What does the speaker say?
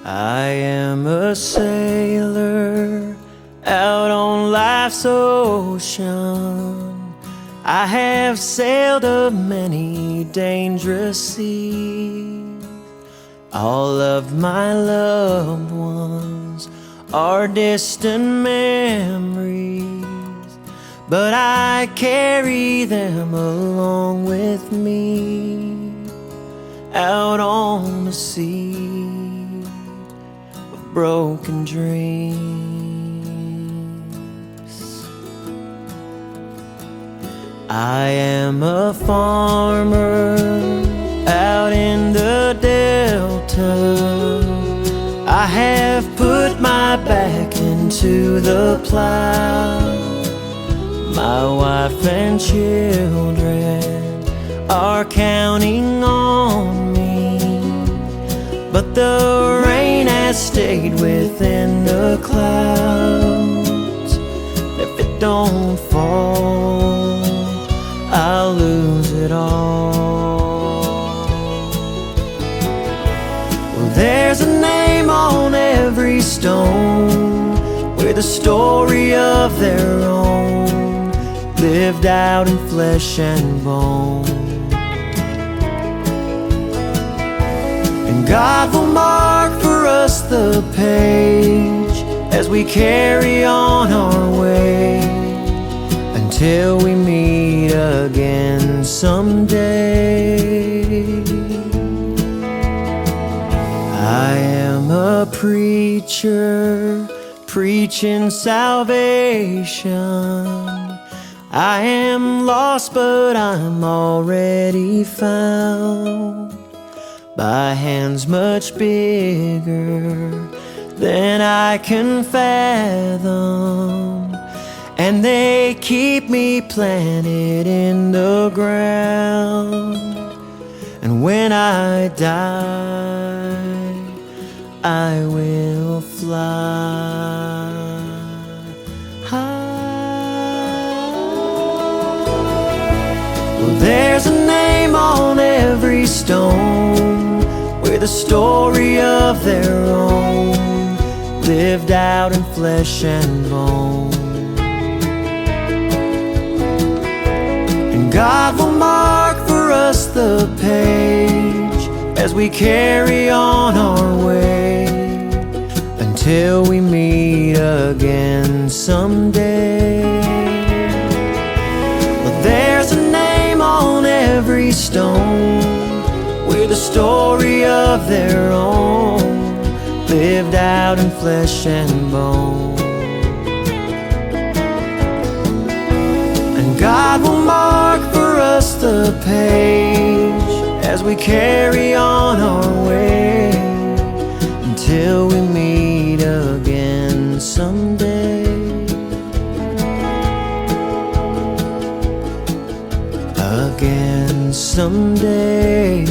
I am a sailor out on life's ocean. I have sailed a many dangerous seas. All of my loved ones are distant memories, but I carry them along with me out on the sea of broken dreams. I am a farmer out in the Delta. I have put my back into the plow. My wife and children are counting on me, but the rain has stayed within the clouds. If it don't fall, I'll lose it all. Well, there's a name on every stone with a story of their own, lived out in flesh and bone. And God will mark for us the page as we carry on our way, until we meet again someday. I am a preacher preaching salvation. I am lost, but I'm already found by hands much bigger than I can fathom, and they keep me planted in the ground. And when I die, I will fly high. Well, there's a name on every stone with a story of their own, lived out in flesh and bone. And God will mark for us the page as we carry on our way, until we meet again someday. But there's a name on every stone with a story of their own, lived out in flesh and bone. And God will mark for us the page as we carry on our way, until we meet again someday. Again someday.